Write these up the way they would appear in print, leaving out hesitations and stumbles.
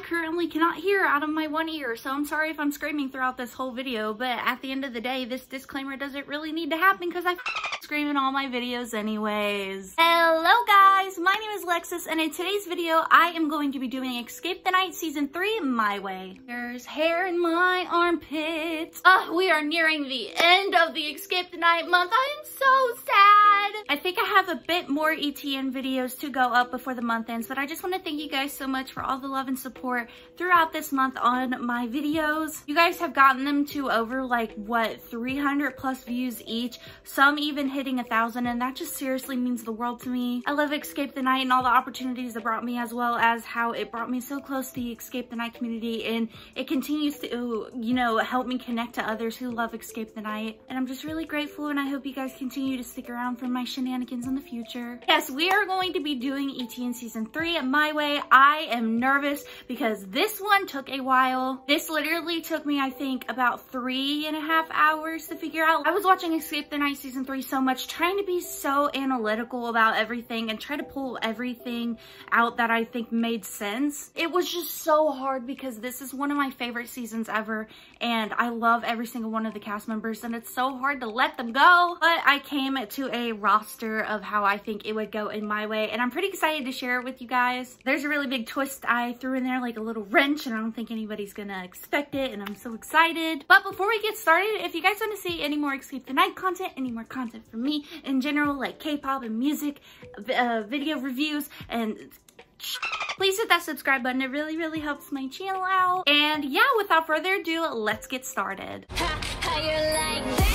currently cannot hear out of my one ear, so I'm sorry if I'm screaming throughout this whole video, but at the end of the day, this disclaimer doesn't really need to happen because I scream in all my videos anyways. Hello guys, my name is Alexis, and in today's video, I am going to be doing Escape the Night Season 3 my way. There's hair in my armpits. We are nearing the end of the Escape the Night month. I am so sad. I think I have a bit more ETN videos to go up before the month ends, but I just want to thank you guys so much for all the love and support throughout this month on my videos. You guys have gotten them to over like what, 300 plus views each, some even hitting 1,000, and that just seriously means the world to me. I love Escape the Night and all the opportunities it brought me, as well as how it brought me so close to the Escape the Night community, and it continues to, you know, help me connect to others who love Escape the Night. And I'm just really grateful, and I hope you guys continue to stick around for my shenanigans in the future. Yes, we are going to be doing ETN Season 3 my way. I am nervous because this one took a while. This literally took me, I think, about 3.5 hours to figure out. I was watching Escape the Night Season 3 so much, trying to be so analytical about everything and try to pull everything out that I think made sense. It was just so hard because this is one of my favorite seasons ever, and I love every single one of the cast members, and it's so hard to let them go. But I came to a roster of how I think it would go in my way, and I'm pretty excited to share it with you guys. There's a really big twist I threw in there, like a little wrench, and I don't think anybody's gonna expect it, and I'm so excited. But before we get started, if you guys want to see any more Escape the Night content, any more content from me in general, like K-pop and music, video reviews, and please hit that subscribe button. It really helps my channel out. And yeah, without further ado, let's get started. How you like that?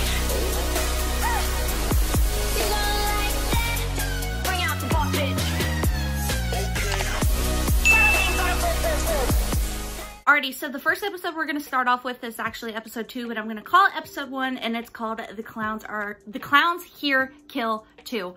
You gonna like that? Bring out the voltage. Alrighty, so the first episode we're gonna start off with is actually episode 2, but I'm gonna call it episode 1, and it's called The Clowns Here Kill 2.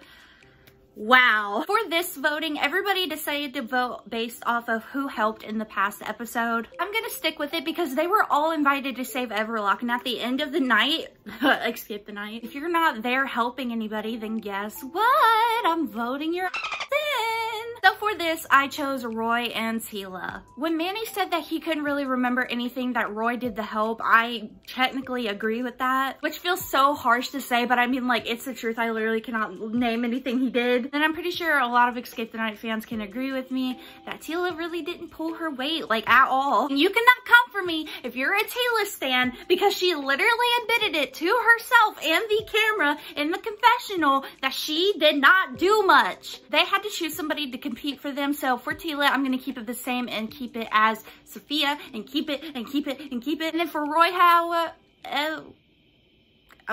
Wow. For this voting, everybody decided to vote based off of who helped in the past episode. I'm gonna stick with it because they were all invited to save Everlock, and at the end of the night, Escape the Night, if you're not there helping anybody, then guess what? I'm voting your ass in. So for this, I chose Roy and Tila. When Manny said that he couldn't really remember anything that Roy did to help, I technically agree with that, which feels so harsh to say, but I mean, like, it's the truth. I literally cannot name anything he did. And I'm pretty sure a lot of Escape the Night fans can agree with me that Tila really didn't pull her weight, like, at all. And you cannot come for me if you're a Tila stan, because she literally admitted it to herself and the camera in the confessional that she did not do much. They had to choose somebody to compete for them, so for Tila, I'm gonna keep it the same and keep it as Sophia, and keep it, and keep it, and keep it. And then for Roy,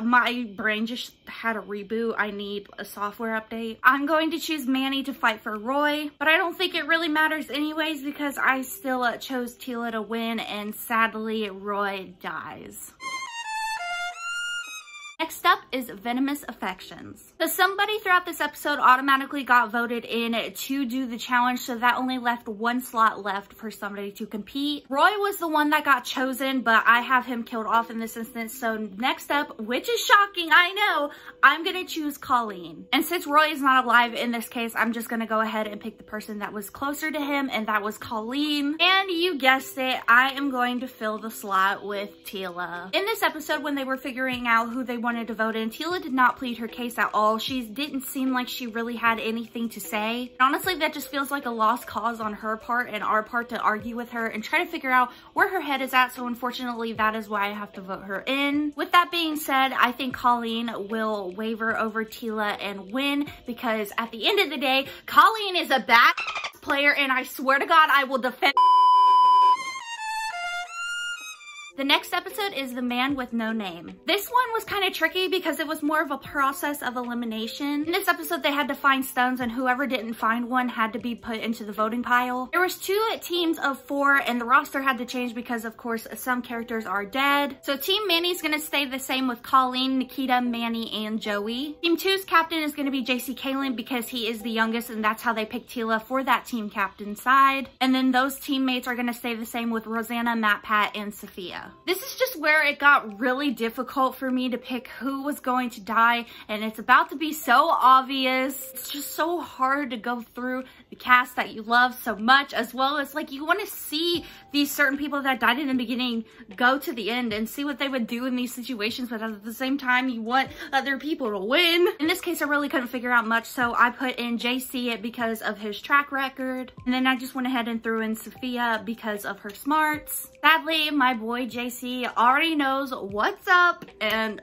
my brain just had a reboot. I need a software update. I'm going to choose Manny to fight for Roy, but I don't think it really matters anyways because I still chose Tila to win, and sadly, Roy dies. Next up is Venomous Affections. So somebody throughout this episode automatically got voted in to do the challenge, so that only left one slot left for somebody to compete. Roy was the one that got chosen, but I have him killed off in this instance. So next up, which is shocking, I know, I'm gonna choose Colleen. And since Roy is not alive in this case, I'm just gonna go ahead and pick the person that was closer to him, and that was Colleen. And you guessed it, I am going to fill the slot with Tila. In this episode, when they were figuring out who they wanted to vote in, Tila did not plead her case at all. She didn't seem like she really had anything to say. Honestly, that just feels like a lost cause on her part and our part to argue with her and try to figure out where her head is at. So unfortunately, that is why I have to vote her in. With that being said, I think Colleen will waver over Tila and win, because at the end of the day, Colleen is a bad player, and I swear to God, I will defend. The next episode is The Man with No Name. This one was kind of tricky because it was more of a process of elimination. In this episode, they had to find stuns, and whoever didn't find one had to be put into the voting pile. There was 2 teams of 4, and the roster had to change because, of course, some characters are dead. So Team Manny's gonna stay the same with Colleen, Nikita, Manny, and Joey. Team 2's captain is gonna be JC Kalen because he is the youngest, and that's how they picked Tila for that team captain side. And then those teammates are gonna stay the same with Rosanna, Matt, Pat, and Sophia. This is just where it got really difficult for me to pick who was going to die, and it's about to be so obvious. It's just so hard to go through the cast that you love so much, as well as like you want to see these certain people that died in the beginning go to the end and see what they would do in these situations, but at the same time you want other people to win. In this case I really couldn't figure out much, so I put in JC because of his track record, and then I just went ahead and threw in Sophia because of her smarts. Sadly, my boy JC already knows what's up, and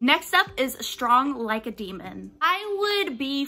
next up is Strong Like a Demon. I would be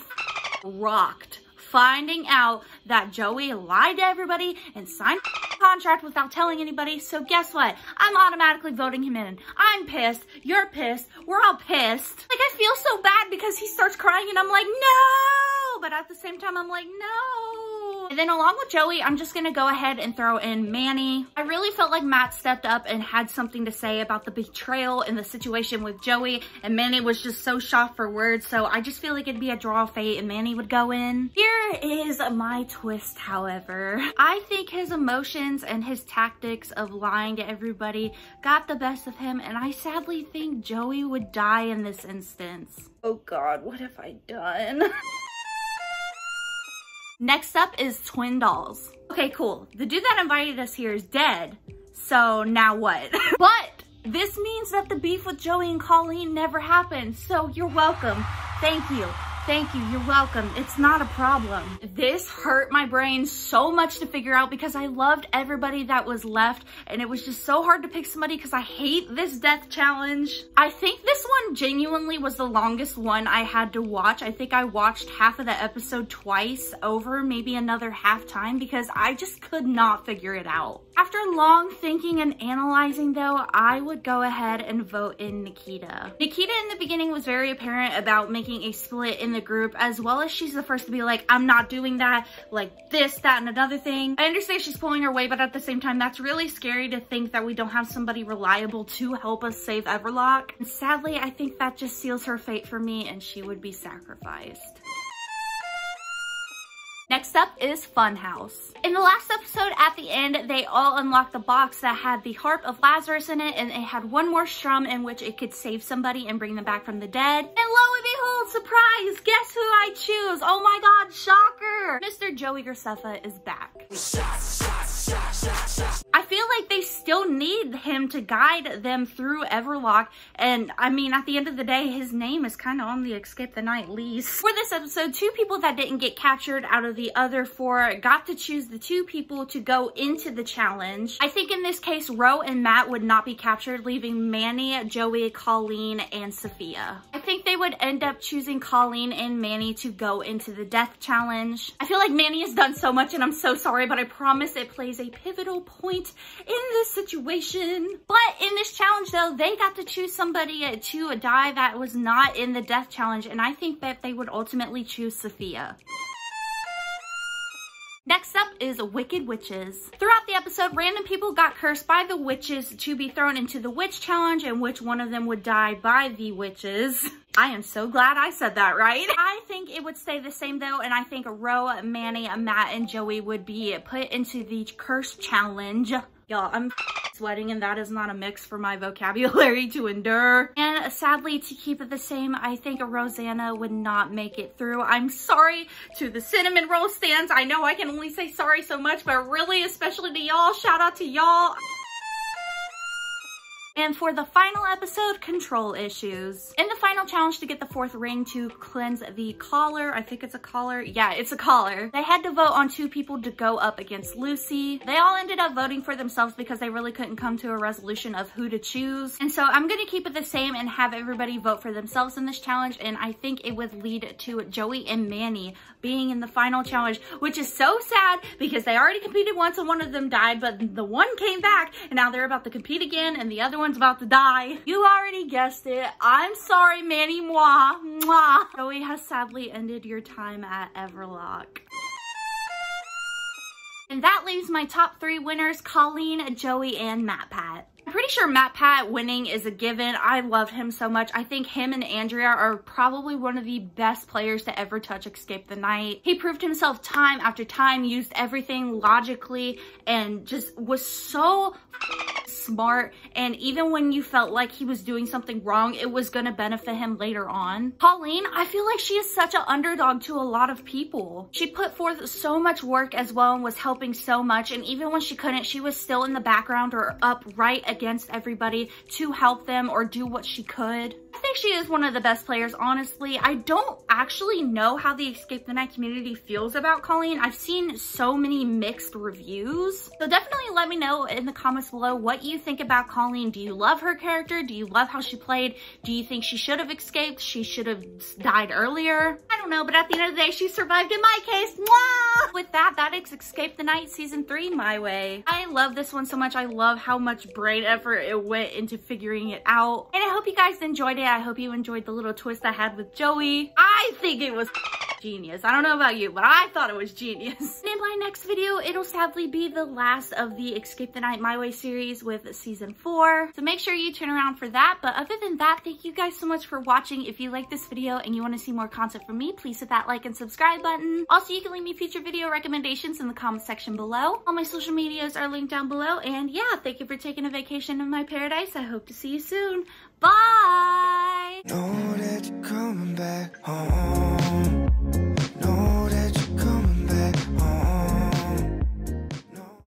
rocked finding out that Joey lied to everybody and signed a contract without telling anybody. So guess what? I'm automatically voting him in. I'm pissed. You're pissed. We're all pissed. Like, I feel so bad because he starts crying and I'm like, no! But at the same time, I'm like, no! And then along with Joey, I'm just gonna go ahead and throw in Manny. I really felt like Matt stepped up and had something to say about the betrayal and the situation with Joey, and Manny was just so shot for words, so I just feel like it'd be a draw of fate and Manny would go in. Here is my twist, however. I think his emotions and his tactics of lying to everybody got the best of him, and I sadly think Joey would die in this instance. Oh God, what have I done? Next up is Twin Dolls. Okay, cool. The dude that invited us here is dead. So now what? But this means that the beef with Joey and Colleen never happened. So you're welcome. Thank you. Thank you, you're welcome. It's not a problem. This hurt my brain so much to figure out because I loved everybody that was left, and it was just so hard to pick somebody because I hate this death challenge. I think this one genuinely was the longest one I had to watch. I think I watched half of the episode twice over, maybe another half time, because I just could not figure it out. After long thinking and analyzing though, I would go ahead and vote in Nikita. Nikita in the beginning was very apparent about making a split in the group, as well as she's the first to be like, I'm not doing that, like this, that, and another thing. I understand she's pulling her weight, but at the same time, that's really scary to think that we don't have somebody reliable to help us save Everlock. And sadly, I think that just seals her fate for me, and she would be sacrificed. Next up is Funhouse. In the last episode, at the end, they all unlocked the box that had the Harp of Lazarus in it, and it had one more strum in which it could save somebody and bring them back from the dead. And lo and behold, surprise! Guess who I choose? Oh my God, shocker! Mr. Joey Graceffa is back. I feel like they still need him to guide them through Everlock, and I mean, at the end of the day, his name is kind of on the Escape the Night lease. For this episode, 2 people that didn't get captured out of the other 4 got to choose the 2 people to go into the challenge. I think in this case, Ro and Matt would not be captured, leaving Manny, Joey, Colleen, and Sophia. I think they would end up choosing Colleen and Manny to go into the death challenge. I feel like Manny has done so much, and I'm so sorry, but I promise it plays a pivotal point in this situation. But in this challenge though, they got to choose somebody to die that was not in the death challenge, and I think that they would ultimately choose Sophia. Next up is Wicked Witches. Throughout the episode, random people got cursed by the witches to be thrown into the witch challenge, and which one of them would die by the witches. I am so glad I said that right. I think it would stay the same though, and I think Ro, Manny, Matt, and Joey would be put into the curse challenge. Y'all, I'm sweating, and that is not a mix for my vocabulary to endure. And sadly, to keep it the same, I think Rosanna would not make it through. I'm sorry to the cinnamon roll stands. I know I can only say sorry so much, but really, especially to y'all, shout out to y'all. And for the final episode, control issues. In the final challenge to get the 4th ring to cleanse the collar, I think it's a collar. Yeah, it's a collar. They had to vote on 2 people to go up against Lucy. They all ended up voting for themselves because they really couldn't come to a resolution of who to choose. And so I'm gonna keep it the same and have everybody vote for themselves in this challenge. And I think it would lead to Joey and Manny being in the final challenge, which is so sad because they already competed once and one of them died, but the one came back and now they're about to compete again and the other one's about to die. You already guessed it. I'm sorry, Manny. Mwah. Mwah. Joey has sadly ended your time at Everlock. And that leaves my top 3 winners, Colleen, Joey, and Matt Pat. I'm pretty sure MatPat winning is a given. I love him so much. I think him and Andrea are probably one of the best players to ever touch Escape the Night. He proved himself time after time, used everything logically, and just was so smart. And even when you felt like he was doing something wrong, it was gonna benefit him later on. Colleen, I feel like she is such an underdog to a lot of people. She put forth so much work as well and was helping so much, and even when she couldn't, she was still in the background or up right against everybody to help them or do what she could. I think she is one of the best players, honestly. I don't actually know how the Escape the Night community feels about Colleen. I've seen so many mixed reviews. So definitely let me know in the comments below what you think about Colleen. Do you love her character? Do you love how she played? Do you think she should have escaped? She should have died earlier? I don't know, but at the end of the day, she survived in my case. Mwah! With that, that is Escape the Night Season 3 my way. I love this one so much. I love how much brain effort it went into figuring it out. And I hope you guys enjoyed it. I hope you enjoyed the little twist I had with Joey. I think it was genius. I don't know about you, but I thought it was genius. And in my next video, it'll sadly be the last of the Escape the Night My Way series with Season 4. So make sure you turn around for that. But other than that, thank you guys so much for watching. If you like this video and you want to see more content from me, please hit that like and subscribe button. Also, you can leave me future video recommendations in the comment section below. All my social medias are linked down below. And yeah, thank you for taking a vacation in my paradise. I hope to see you soon. Bye!